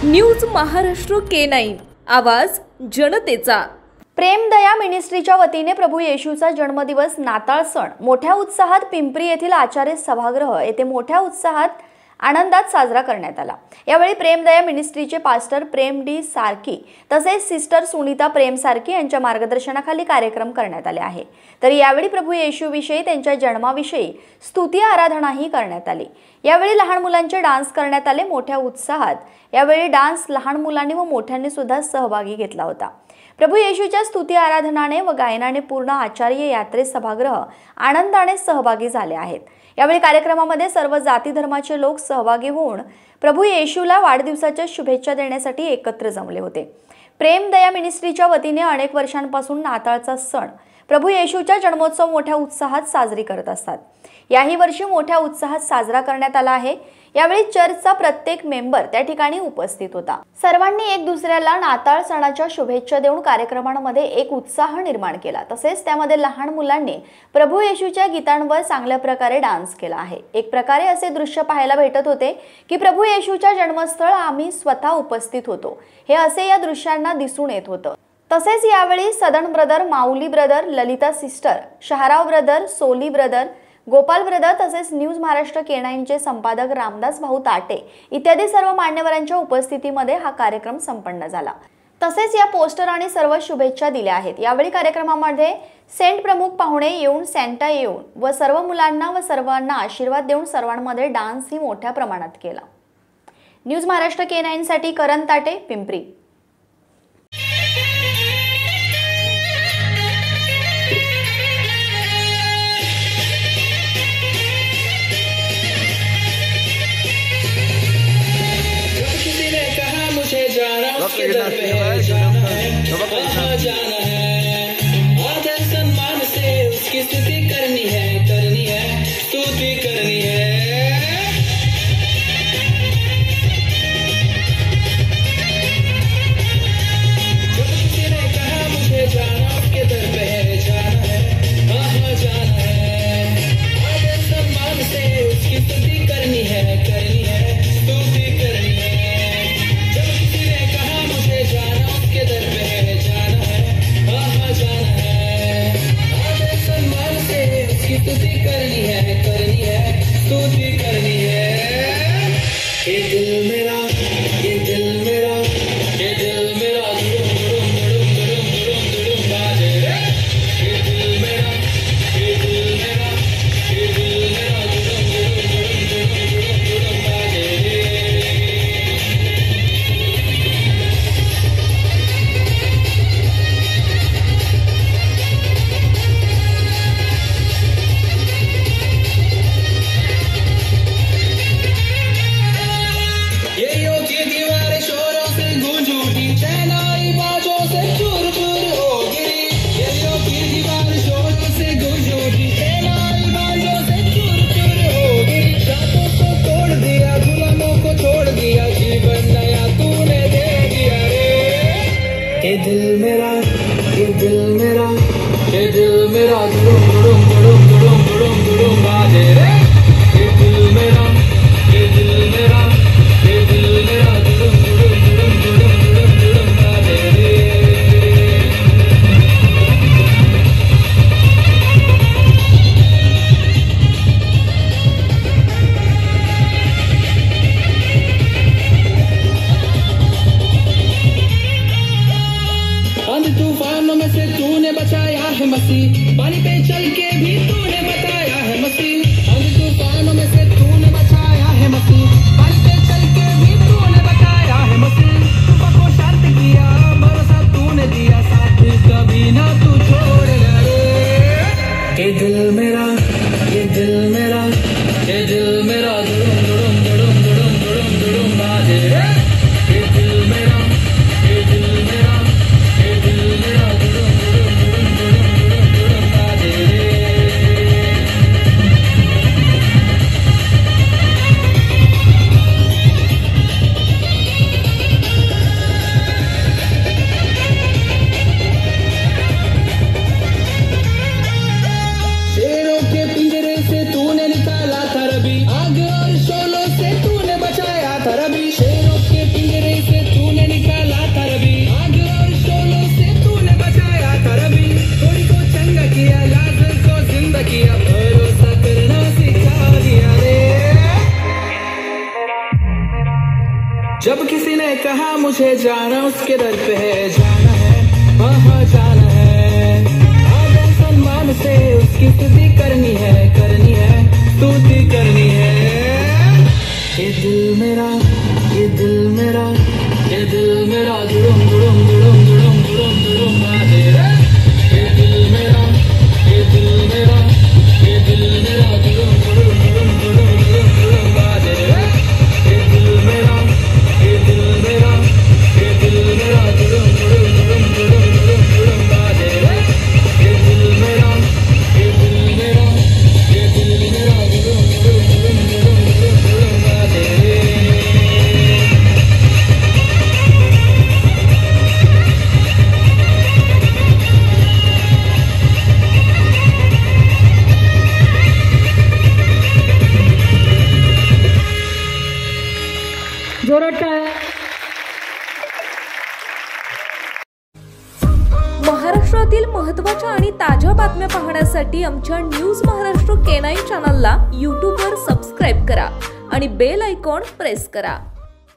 News Maharashtra K9 आवाज जनतेचा। प्रेमदया मिनिस्ट्रीच्या वतीने प्रभू येशूचा जन्मदिवस नाताळ सण मोठ्या उत्साहात पिंपरी येथील आचार्य सभागृह येथे मोठ्या उत्साहात आनंदात साजरा करण्यात आला। यावेळी प्रेमदया मिनिस्ट्रीचे पास्टर प्रेम डी सारकी तसेच सिस्टर सुनीता प्रेम सारकी यांच्या मार्गदर्शनाखाली कार्यक्रम करण्यात आले आहे। तर यावेळी प्रभू येशू विषयी त्यांच्या जन्माविषयी स्तुती आराधनाही करण्यात आली। यावेळी लहान मुलांचे डान्स करण्यात आले। मोठ्या उत्साहात यावेळी डान्स लहान मुलांनी व मोठ्यांनी सुद्धा सहभागी घेतला होता। प्रभू येशूच्या स्तुती आराधनाने व गायनाने पूर्ण आचार्य यात्रे सभागृह आनंदाने सहभागी झाले आहेत। यावेळी कार्यक्रमामध्ये सर्व जाती धर्माचे लोक सहभागी होऊन प्रभू येशूला वाढदिवसाच्या शुभेच्छा देण्यासाठी एकत्र जमले होते। प्रेमदया मिनिस्ट्रीच्या वतीने अनेक वर्षांपासून नाताळचा सण प्रभू येशूचा जन्मोत्सव मोठ्या उत्साहात साजरी करत असतात। याही वर्षी मोठ्या उत्साहात साजरा करण्यात आला आहे। यावेळी चर्चचा प्रत्येक मेंबर त्या ठिकाणी उपस्थित होता। सर्वांनी एक दुसऱ्याला नाताळ सणाच्या शुभेच्छा देऊन कार्यक्रमांमध्ये एक उत्साह निर्माण केला। तसेच त्यामध्ये लहान मुलांनी प्रभू येशूच्या गीतांवर चांगल्या प्रकारे डान्स केला आहे। एक प्रकारे असे दृश्य पाहायला भेटत होते की प्रभू येशूच्या जन्मस्थळ आम्ही स्वतः उपस्थित होतो हे असे या दृश्यांना दिसून येत होतं। तसेच यावेळी सदन ब्रदर, माऊली ब्रदर, ललिता सिस्टर, शहराव ब्रदर, सोली ब्रदर, गोपाल ब्रदर तसेच न्यूज महाराष्ट्र K9 चे संपादक रामदास भाऊ ताटे इत्यादी सर्व मान्यवरांच्या उपस्थितीमध्ये हा कार्यक्रम संपन्न झाला। तसेच या पोस्टर आणि सर्व शुभेच्छा दिल्या आहेत। यावेळी कार्यक्रमामध्ये सेंट प्रमुख पाहुणे येऊन सॅन्टा येऊन व सर्व मुलांना व सर्वांना आशीर्वाद देऊन सर्वांमध्ये डान्स ही मोठ्या प्रमाणात केला। न्यूज महाराष्ट्र K9 साठी करण ताटे, पिंपरी। उसके दर पे जाना है, आदर सम्मान से उसकी स्तुति करनी है, स्तुति करनी है। जब किसी ने कहा मुझे जाना, उसके दर पे जाना है, आदर सम्मान से उसकी स्तुति करनी है, स्तुति करनी है। स्तुति करनी है, स्तुति करनी है। ये दिल मेरा, ये दिल मेरा, ये दिल मेरा दुडुम दुडुम दुडुम दुडुम दुडुम दुडुम बाजे रे। ये दिल मेरा, ये दिल मेरा, ये दिल मेरा दुडुम दुडुम दुडुम दुडुम दुडुम दुडुम बाजे रे। ये दिल मेरा, ये दिल मेरा, ये दिल मेरा दुडुम दुडुम दुडुम दुडुम दुडुम दुडुम बाजे रे। ये दिल मेरा, ये दिल मेरा, ये दिल मेरा दुडुम दुडुम दुडुम दुडुम दुडुम दुडुम बाजे रे। तूफानों में से तूने बचाया है मसीह, पानी पे चल के भी तूने बताया है मसीह। तूफानों में से तूने बचाया है मसीह, पानी पे चल के भी तूने बताया है मसीह। तूफान को शांत किया, भरोसा तूने दिया, साथ कभी ना तू छोड़ेगा रे। ये दिल मेरा, ये दिल मेरा, ये दिल मेरा दुडुम दुडुम दुडुम दुडुम दुडुम दुडुम बाजे रे। ये दिल मेरा, ये दिल मेरा, ये दिल मेरा दुडुम दुडुम दुडुम दुडुम दुडुम दुडुम बाजे रे। शेरों के पिंजरे से तूने कहा मुझे जाना उसके दर पे है, जाना है वहाँ जाना है। आदर सम्मान से उसकी स्तुति करनी है, स्तुति करनी है। ये दिल मेरा, ये दिल मेरा, ये दिल मेरा दुड़ुम दुड़ुम दुड़ुम दुड़ुम दुड़ुम दुड़ुम बाजे रे। ये दिल मेरा, ये दिल मेरा, ये दिल मेरा दुड़ुम दुड़ुम दुड़ुम दुड़ुम दुड़ुम दुड़ुम बाजे रे। ये दिल मेरा, ये दिल मेरा, ये दिल मेरा दुड़ुम दुड़ुम दुड़ुम दुड़ुम दुड़ुम दुड़ुम बाजे रे। ये दिल मेरा, ये दिल मेरा, ये दिल मेरा दुड़ुम दुड़ुम दुड़ुम दुड़ुम दुड़ुम दुड़ुम बाजे रे। महाराष्ट्रातील महत्त्वाच्या आणि ताज्या बातम्या पाहण्यासाठी आमच्या न्यूज महाराष्ट्र K9 चॅनलला यूट्यूबवर सबस्क्राईब करा आणि बेल आयकॉन प्रेस करा।